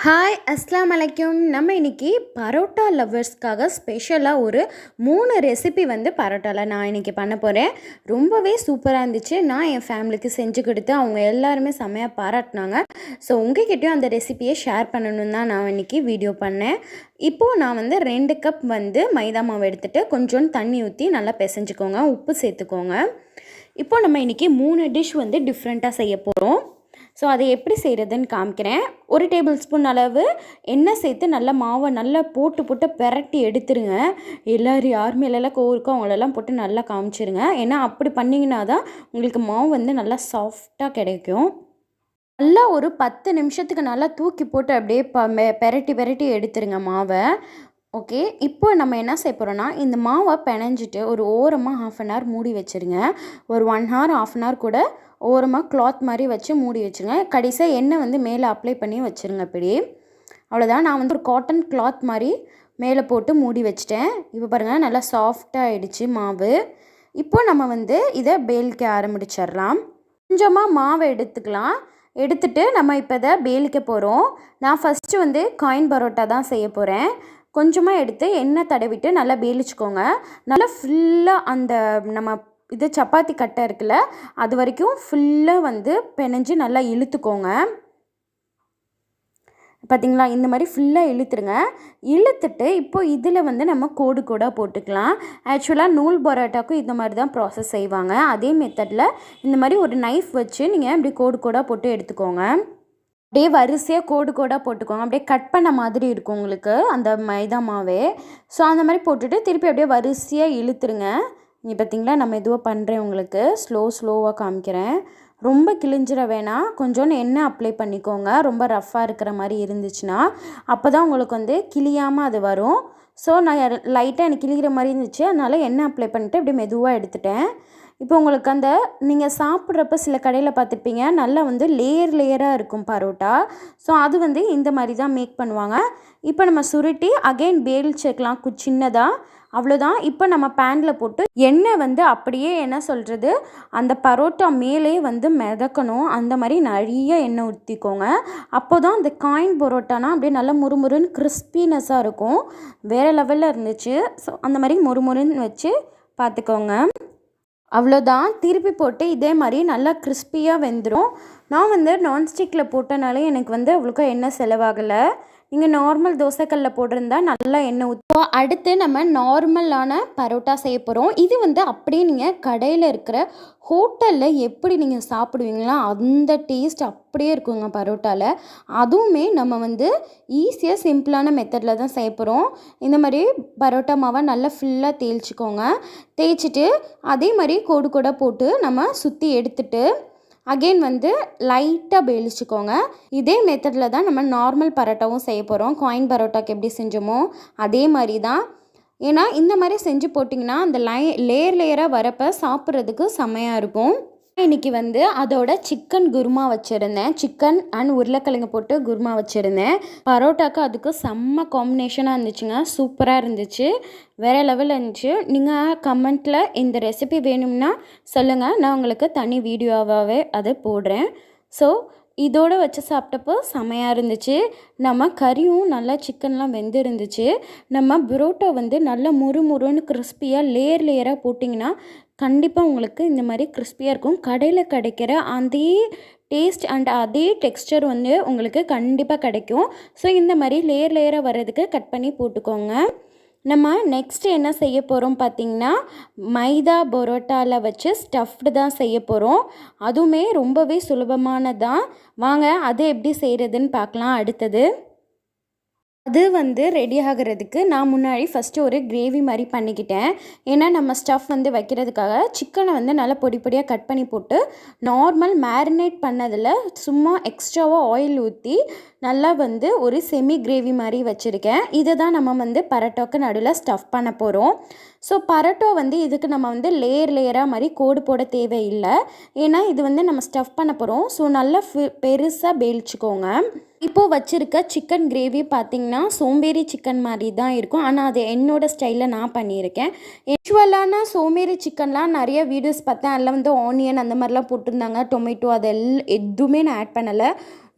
Hi அஸ்லாம் வலைக்கும். நம்ம இன்றைக்கி பரோட்டா லவ்வர்ஸ்க்காக ஸ்பெஷலாக ஒரு 3 ரெசிபி பரோட்டாவில் நான் இன்றைக்கி பண்ண போகிறேன். ரொம்பவே சூப்பராக இருந்துச்சு. நான் என் ஃபேமிலிக்கு செஞ்சு கொடுத்து அவங்க எல்லாருமே செம்மையாக பாராட்டினாங்க. ஸோ உங்ககிட்டயும் அந்த ரெசிபியை ஷேர் பண்ணணுன்னு தான் நான் இன்றைக்கி வீடியோ பண்ணேன். இப்போது நான் 2 கப் மைதா மாவு எடுத்துகிட்டு கொஞ்சோண்டு தண்ணி ஊற்றி நல்லா பிசைஞ்சுக்கோங்க, உப்பு சேர்த்துக்கோங்க. இப்போது நம்ம இன்றைக்கி 3 டிஷ் டிஃப்ரெண்ட்டாக செய்ய போகிறோம். ஸோ அதை எப்படி செய்கிறதுன்னு காமிக்கிறேன். 1 டேபிள் ஸ்பூன் அளவு எண்ணெய் சேர்த்து நல்லா மாவை நல்லா போட்டு பெரட்டி எடுத்துருங்க. எல்லோரும் யார் மேலெல்லாம் கோவருக்கோ அவங்களெல்லாம் போட்டு நல்லா காமிச்சிருங்க. ஏன்னா அப்படி பண்ணிங்கன்னா தான் உங்களுக்கு மாவு நல்லா சாஃப்டாக கிடைக்கும். நல்லா ஒரு 10 நிமிஷத்துக்கு நல்லா தூக்கி போட்டு அப்படியே பெரட்டி எடுத்துருங்க மாவை. ஓகே, இப்போ நம்ம என்ன செய்ய போகிறோன்னா, இந்த மாவை பிணைஞ்சிட்டு ஒரு ஓரமாக 1/2 அன் ஹவர் மூடி வச்சுருங்க. ஒரு 1 ஹவர் 1/2 அன் ஹவர் கூட ஓரமாக கிளாத் மாதிரி வச்சு மூடி வச்சுருங்க. கடைசியாக எண்ணெய் மேலே அப்ளை பண்ணி வச்சுருங்க. இப்படி அவ்வளோதான். நான் ஒரு காட்டன் கிளாத் மாதிரி மேலே போட்டு மூடி வச்சிட்டேன். இப்போ பாருங்கள், நல்லா சாஃப்டாக ஆகிடுச்சு மாவு. இப்போ நம்ம இதை பேலிக்க ஆரம்பிச்சிடலாம். கொஞ்சமாக மாவை எடுத்துக்கலாம். எடுத்துகிட்டு நம்ம இப்போ இதை பேலிக்க போகிறோம். நான் ஃபஸ்ட்டு காயின் பரோட்டா தான் செய்ய போகிறேன். கொஞ்சமாக எடுத்து எண்ணெய் தடவிட்டு நல்லா பேலிச்சுக்கோங்க. நல்லா ஃபுல்லாக அந்த நம்ம இது சப்பாத்தி கட்டை இருக்குல்ல, அது வரைக்கும் ஃபுல்லாக பிணைஞ்சு நல்லா இழுத்துக்கோங்க. பார்த்திங்களா, இந்த மாதிரி ஃபுல்லாக இழுத்துருங்க. இழுத்துட்டு இப்போது இதில் நம்ம கோடாக போட்டுக்கலாம். ஆக்சுவலாக நூல் பரோட்டாக்கும் இந்த மாதிரி தான் ப்ராசஸ் செய்வாங்க. அதே மெத்தடில் இந்த மாதிரி ஒரு நைஃப் வச்சு நீங்கள் இப்படி கோடாக போட்டு எடுத்துக்கோங்க. அப்படியே வரிசையாக கோடாக போட்டுக்கோங்க. அப்படியே கட் பண்ண மாதிரி இருக்கும் உங்களுக்கு அந்த மைதா மாவே. ஸோ அந்த மாதிரி போட்டுட்டு திருப்பி அப்படியே வரிசையாக இழுத்துருங்க. இங்கே பார்த்திங்களா, நம்ம எதுவாக பண்ணுறேன் உங்களுக்கு ஸ்லோவாக காமிக்கிறேன். ரொம்ப கிழிஞ்சிட வேணாம். கொஞ்சோண்டு எண்ணெய் அப்ளை பண்ணிக்கோங்க. ரொம்ப ரஃப்பாக இருக்கிற மாதிரி இருந்துச்சுன்னா அப்போ தான் உங்களுக்கு கிழியாமல் அது வரும். ஸோ நான் லைட்டாக எனக்கு கிழிகிற மாதிரி இருந்துச்சு, அதனால் எண்ணெய் அப்ளை பண்ணிவிட்டு அப்படியே மெதுவாக எடுத்துட்டேன். இப்போ உங்களுக்கு நீங்கள் சாப்பிட்றப்ப சில கடையில் பார்த்துருப்பீங்க, நல்லா லேயராக இருக்கும் பரோட்டா. ஸோ அது இந்த மாதிரி தான் மேக் பண்ணுவாங்க. இப்போ நம்ம சுருட்டி அகெயின் பேலிச்சுக்கலாம் சின்னதாக. அவ்வளோதான். இப்போ நம்ம பேனில் போட்டு எண்ணெய் அப்படியே என்ன சொல்கிறது, அந்த பரோட்டா மேலே மிதக்கணும். அந்த மாதிரி நிறைய எண்ணெய் ஊற்றிக்கோங்க. அப்போ தான் அந்த காயின் பரோட்டானா அப்படியே நல்லா முறுமுறுன்னு கிறிஸ்பினஸ்ஸாக இருக்கும். வேறு லெவலில் இருந்துச்சு. ஸோ அந்த மாதிரி முறுமுறுன்னு வச்சு பார்த்துக்கோங்க. அவ்வளோதான். திருப்பி போட்டு இதே மாதிரி நல்லா கிறிஸ்பியாக வெந்துடும். நான் நான்ஸ்டிக்கில் போட்டனாலே எனக்கு அவ்வளோக்கா எண்ணெய் செலவாகலை. நீங்கள் நார்மல் தோசைக்கல்லில் போட்டிருந்தா நல்லா எண்ணெய் ஊற்றும். அடுத்து நம்ம நார்மலான பரோட்டா செய்ய போகிறோம். இது அப்படியே நீங்கள் கடையில் இருக்கிற ஹோட்டலில் எப்படி நீங்கள் சாப்பிடுவீங்களா அந்த டேஸ்ட் அப்படியே இருக்குங்க பரோட்டாவில். அதுவுமே நம்ம ஈஸியாக சிம்பிளான மெத்தடில் தான் செய்ய போகிறோம். இந்த மாதிரி பரோட்டா மாவை நல்லா ஃபுல்லாக தேய்ச்சிக்கோங்க. தேய்ச்சிட்டு அதே மாதிரி கோடாக போட்டு நம்ம சுற்றி எடுத்துட்டு அகெயின் லைட்டாக பேலிச்சுக்கோங்க. இதே மெத்தடில் தான் நம்ம நார்மல் பரோட்டாவும் செய்ய போகிறோம். காயின் பரோட்டாக்கு எப்படி செஞ்சோமோ அதே மாதிரி தான். ஏன்னா இந்த மாதிரி செஞ்சு போட்டிங்கன்னா அந்த லேயராக வரப்போ சாப்பிட்றதுக்கு செம்மையாக இருக்கும். இன்றைக்கி அதோட சிக்கன் குருமா வச்சுருந்தேன். சிக்கன் அண்ட் உருளைக்கிழங்கு போட்டு குருமா வச்சுருந்தேன். பரோட்டாக்கு அதுக்கு செம்ம காம்பினேஷனாக இருந்துச்சுங்க. சூப்பராக இருந்துச்சு, வேறு லெவலில் இருந்துச்சு. நீங்கள் கமெண்ட்டில் இந்த ரெசிபி வேணும்னா சொல்லுங்கள், நான் உங்களுக்கு தனி வீடியோவாகவே அதை போடுறேன். ஸோ இதோடு வச்சு சாப்பிட்டப்போ செமையாக இருந்துச்சு. நம்ம கறியும் நல்லா சிக்கன்லாம் வெந்து இருந்துச்சு. நம்ம பரோட்டா நல்லா முறுமுறுன்னு கிறிஸ்பியாக லேயராக போட்டிங்கன்னா கண்டிப்பாக உங்களுக்கு இந்த மாதிரி கிறிஸ்பியாக இருக்கும். கடையில் கிடைக்கிற அதே டேஸ்ட் அண்ட் அதே டெக்ஸ்டர் உங்களுக்கு கண்டிப்பாக கிடைக்கும். ஸோ இந்த மாதிரி லேயராக வர்றதுக்கு கட் பண்ணி போட்டுக்கோங்க. நம்ம நெக்ஸ்ட்டு என்ன செய்ய போகிறோம் பார்த்திங்கன்னா, மைதா பரோட்டாவில் வச்சு ஸ்டஃப்டு தான் செய்ய போகிறோம். அதுவுமே ரொம்பவே சுலபமானதான். வாங்க அது எப்படி செய்கிறதுன்னு பார்க்கலாம். அடுத்தது அது ரெடி ஆகிறதுக்கு நான் முன்னாடி ஃபஸ்ட்டு ஒரு கிரேவி மாதிரி பண்ணிக்கிட்டேன். ஏன்னா நம்ம ஸ்டஃப் வைக்கிறதுக்காக சிக்கனை நல்லா பொடியாக கட் பண்ணி போட்டு நார்மல் மேரினேட் பண்ணதில் சும்மா எக்ஸ்ட்ராவாக ஆயில் ஊற்றி நல்லா ஒரு செமி கிரேவி மாதிரி வச்சுருக்கேன். இதை தான் நம்ம பரோட்டாவுக்கு நடுவில் ஸ்டஃப் பண்ண போகிறோம். ஸோ பரோட்டா இதுக்கு நம்ம லேயராக மாதிரி கோடு போட தேவையில்லை. ஏன்னா இது நம்ம ஸ்டஃப் பண்ண போகிறோம். ஸோ நல்லா பெருசாக பேலிச்சுக்கோங்க. இப்போது வச்சுருக்க சிக்கன் கிரேவி பார்த்திங்கன்னா சோம்பேறி சிக்கன் மாதிரி தான் இருக்கும். ஆனால் அது என்னோடய ஸ்டைலில் நான் பண்ணியிருக்கேன். யூஷுவலான சோம்பேறி சிக்கன்லாம் நிறைய வீடியோஸ் பார்த்தேன். அதில் ஆனியன் அந்த மாதிரிலாம் போட்டிருந்தாங்க, டொமேட்டோ, அது எதுவுமே நான் ஆட் பண்ணலை.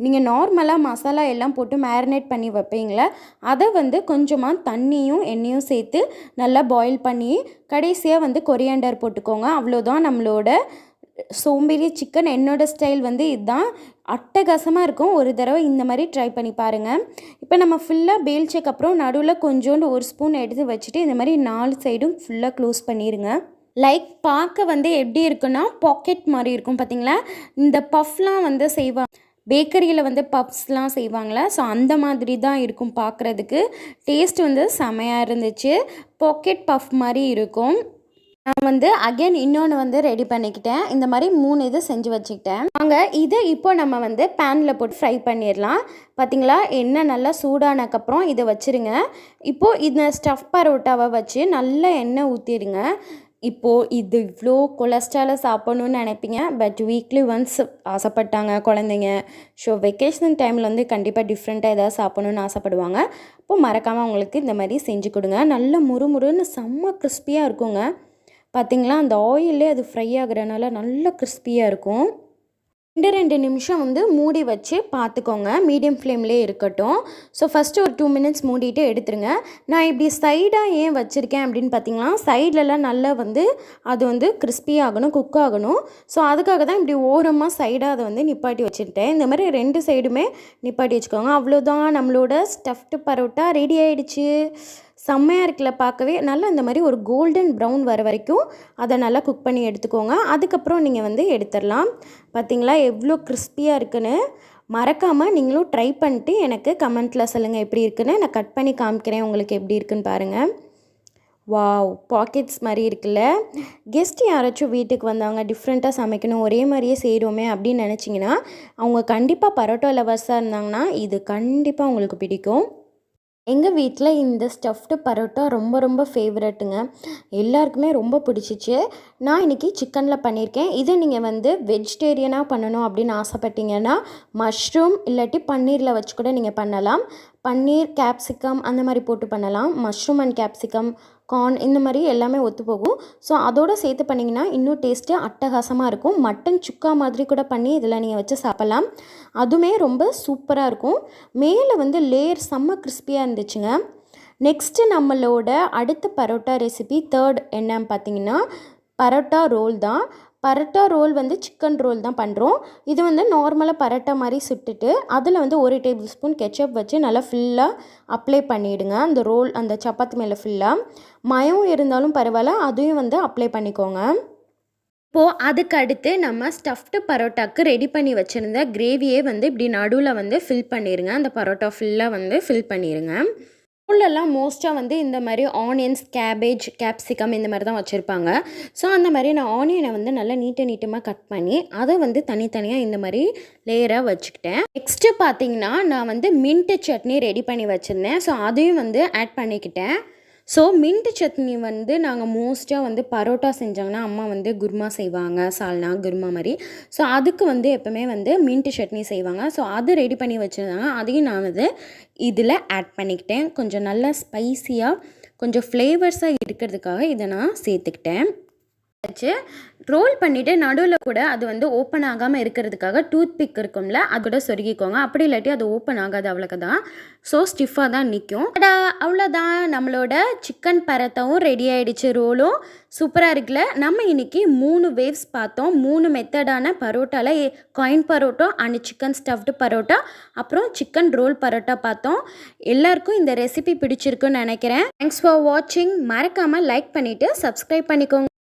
நீங்கள் நார்மலாக மசாலா எல்லாம் போட்டு மேரினேட் பண்ணி வைப்பீங்களே, அதை வந்து கொஞ்சமாக தண்ணியும் எண்ணெயும் சேர்த்து நல்லா பாயில் பண்ணி கடைசியாக வந்து கொரியாண்டர் போட்டுக்கோங்க. அவ்வளோதான் நம்மளோட சோம்பேறி சிக்கன். என்னோடய ஸ்டைல் வந்து இதுதான், அட்டகாசமாக இருக்கும். ஒரு தடவை இந்த மாதிரி ட்ரை பண்ணி பாருங்கள். இப்போ நம்ம ஃபுல்லாக பேல்ச்சக்கப்புறம் நடுவில் கொஞ்சோண்டு ஒரு ஸ்பூன் எடுத்து வச்சுட்டு இந்த மாதிரி 4 சைடும் ஃபுல்லாக க்ளோஸ் பண்ணிடுங்க. லைக் பார்க்க வந்து எப்படி இருக்குன்னா பாக்கெட் மாதிரி இருக்கும் பார்த்தீங்களா. இந்த பஃப்லாம் வந்து செய்வாங்க பேக்கரியில் வந்து பப்ஸ்லாம் செய்வாங்களே, ஸோ அந்த மாதிரி தான் இருக்கும் பார்க்குறதுக்கு. டேஸ்ட் வந்து செமையாக இருந்துச்சு. பாக்கெட் பஃப் மாதிரி இருக்கும். நான் வந்து அகைன் இன்னொன்று வந்து ரெடி பண்ணிக்கிட்டேன். இந்த மாதிரி 3 இது செஞ்சு வச்சுக்கிட்டேன். இதை இப்போ நம்ம வந்து பேனில் போட்டு ஃப்ரை பண்ணிடலாம். பார்த்திங்களா, எண்ணெய் நல்லா சூடானக்கப்புறம் இதை வச்சுருங்க. இப்போது இந்த ஸ்டஃப் பரோட்டாவை வச்சு நல்லா எண்ணெய் ஊற்றிடுங்க. இப்போது இது இவ்வளோ கொலஸ்ட்ராலை சாப்பிட்ணுன்னு நினைப்பீங்க, பட் வீக்லி ஒன்ஸ் ஆசைப்பட்டாங்க குழந்தைங்க. ஸோ வெக்கேஷன் டைமில் வந்து கண்டிப்பாக டிஃப்ரெண்ட்டாக எதாவது சாப்பிட்ணுன்னு ஆசைப்படுவாங்க. இப்போது மறக்காமல் அவங்களுக்கு இந்த மாதிரி செஞ்சு கொடுங்க. நல்லா முறுமுறுன்னு செம்ம கிறிஸ்பியாக இருக்குங்க. பார்த்திங்களா, அந்த ஆயிலே அது ஃப்ரை ஆகுறதுனால நல்லா கிறிஸ்பியாக இருக்கும். 2 நிமிஷம் வந்து மூடி வச்சு பார்த்துக்கோங்க. மீடியம் ஃப்ளேம்லேயே இருக்கட்டும். ஸோ ஃபஸ்ட்டு ஒரு 2 மினிட்ஸ் மூடிட்டு எடுத்துருங்க. நான் இப்படி சைடாக ஏன் வச்சுருக்கேன் அப்படின்னு பார்த்தீங்கன்னா, சைட்லலாம் நல்லா வந்து அது வந்து கிறிஸ்பி ஆகணும், குக் ஆகணும். ஸோ அதுக்காக தான் இப்படி ஓரமாக சைடாக அதை வந்து நிப்பாட்டி வச்சுட்டேன். இந்த மாதிரி 2 சைடுமே நிப்பாட்டி வச்சுக்கோங்க. அவ்வளோதான், நம்மளோட ஸ்டஃப்டு பரோட்டா ரெடி ஆகிடுச்சு. செம்மையாக இருக்குல்ல பார்க்கவே. நல்லா இந்த மாதிரி ஒரு கோல்டன் ப்ரௌன் வர வரைக்கும் அதை நல்லா குக் பண்ணி எடுத்துக்கோங்க. அதுக்கப்புறம் நீங்கள் வந்து எடுத்துடலாம். பார்த்திங்களா எவ்வளோ கிறிஸ்பியாக இருக்குன்னு. மறக்காமல் நீங்களும் ட்ரை பண்ணிட்டு எனக்கு கமெண்ட்டில் சொல்லுங்கள் எப்படி இருக்குன்னு. நான் கட் பண்ணி காமிக்கிறேன் உங்களுக்கு எப்படி இருக்குன்னு பாருங்கள். வாவ், பாக்கெட்ஸ் மாதிரி இருக்குல்ல. கெஸ்ட் யாராச்சும் வீட்டுக்கு வந்தாங்க, டிஃப்ரெண்ட்டாக சமைக்கணும், ஒரே மாதிரியே செய்கிறோமே அப்படின்னு நினச்சிங்கன்னா, அவங்க கண்டிப்பாக பரோட்டா லவர்ஸாக இருந்தாங்கன்னா இது கண்டிப்பாக உங்களுக்கு பிடிக்கும். எங்கள் வீட்டில் இந்த ஸ்டஃப்டு பரோட்டா ரொம்ப ரொம்ப ஃபேவரட்டுங்க. எல்லாருக்குமே ரொம்ப பிடிச்சிச்சு. நான் இன்றைக்கி சிக்கனில் பண்ணியிருக்கேன். இதை நீங்கள் வந்து வெஜிடேரியனாக பண்ணணும் அப்படின்னு ஆசைப்பட்டீங்கன்னா மஷ்ரூம் இல்லாட்டி பன்னீரில் வச்சு கூட நீங்கள் பண்ணலாம். பன்னீர், கேப்சிகம் அந்த மாதிரி போட்டு பண்ணலாம். மஷ்ரூம் அண்ட் கேப்சிகம், கார்ன் இந்த மாதிரி எல்லாமே ஒத்து போகும். ஸோ அதோடு சேர்த்து பண்ணிங்கன்னா இன்னும் டேஸ்ட்டு அட்டகாசமாக இருக்கும். மட்டன் சுக்கா மாதிரி கூட பண்ணி இதில் நீங்கள் வச்சு சாப்பிட்லாம். அதுவுமே ரொம்ப சூப்பராக இருக்கும். மேலே வந்து லேயர் செம்ம கிறிஸ்பியாக இருந்துச்சுங்க. நெக்ஸ்ட்டு நம்மளோட அடுத்த பரோட்டா ரெசிபி 3rd என்னன்னு பார்த்தீங்கன்னா பரோட்டா ரோல் தான். பரோட்டா ரோல் வந்து சிக்கன் ரோல் தான் பண்ணுறோம். இது வந்து நார்மலாக பரோட்டா மாதிரி சுட்டுட்டு அதில் வந்து 1 டேபிள் ஸ்பூன் கெச்சப் வச்சு நல்லா ஃபுல்லாக அப்ளை பண்ணிவிடுங்க. அந்த ரோல் அந்த சப்பாத்தி மேலே ஃபுல்லாக மயம் இருந்தாலும் பரவாயில்ல, அதையும் வந்து அப்ளை பண்ணிக்கோங்க. இப்போது அதுக்கு அடுத்து நம்ம ஸ்டஃப்டு பரோட்டாவுக்கு ரெடி பண்ணி வச்சுருந்த கிரேவியே வந்து இப்படி நடுவில் வந்து ஃபில் பண்ணிடுங்க. அந்த பரோட்டா ஃபுல்லாக வந்து ஃபில் பண்ணிடுங்க. ஸ்கூல்லலாம் மோஸ்ட்டாக வந்து இந்த மாதிரி ஆனியன்ஸ், கேபேஜ், கேப்சிகம் இந்த மாதிரி தான் வச்சுருப்பாங்க. ஸோ அந்த மாதிரி நான் ஆனியனை வந்து நல்லா நீட்டமாக கட் பண்ணி அதை வந்து தனித்தனியாக இந்த மாதிரி லேயராக வச்சுக்கிட்டேன். நெக்ஸ்ட்டு பார்த்திங்கன்னா நான் வந்து மின்ட்டு சட்னி ரெடி பண்ணி வச்சுருந்தேன். ஸோ அதையும் வந்து ஆட் பண்ணிக்கிட்டேன். ஸோ மின்ட்டு சட்னி வந்து நாங்கள் மோஸ்ட்டாக வந்து பரோட்டா செஞ்சாங்கன்னா அம்மா வந்து குருமா செய்வாங்க, சால்னா குருமா மாதிரி. ஸோ அதுக்கு வந்து எப்போவுமே வந்து மின்ட்டு சட்னி செய்வாங்க. ஸோ அது ரெடி பண்ணி வச்சுருந்தாங்க. அதையும் நான் வந்து இதில் ஆட் பண்ணிக்கிட்டேன். கொஞ்சம் நல்லா ஸ்பைஸியாக கொஞ்சம் ஃப்ளேவர்ஸாக இருக்கிறதுக்காக இதை நான் சேர்த்துக்கிட்டேன். வச்சு ரோல் பண்ணிவிட்டு நடுவில் கூட அது வந்து ஓப்பன் ஆகாமல் இருக்கிறதுக்காக டூத் பிக் இருக்கும்ல, அது கூட சொருகிக்கோங்க. அப்படி இல்லாட்டி அது ஓப்பன் ஆகாது, அவ்வளோக்கு தான். ஸோ ஸ்டிஃபாக தான் நிற்கும். அவ்வளோதான், நம்மளோட சிக்கன் பரோட்டாவும் ரெடி ஆகிடுச்சு. ரோலும் சூப்பராக இருக்குல்ல. நம்ம இன்றைக்கி 3 வேவ்ஸ் பார்த்தோம். 3 மெத்தடான பரோட்டாவில் coin parotta and chicken stuffed parotta, அப்புறம் சிக்கன் ரோல் பரோட்டா பார்த்தோம். எல்லாருக்கும் இந்த ரெசிபி பிடிச்சிருக்குன்னு நினைக்கிறேன். தேங்க்ஸ் ஃபார் வாட்சிங். மறக்காமல் லைக் பண்ணிவிட்டு சப்ஸ்கிரைப் பண்ணிக்கோங்க.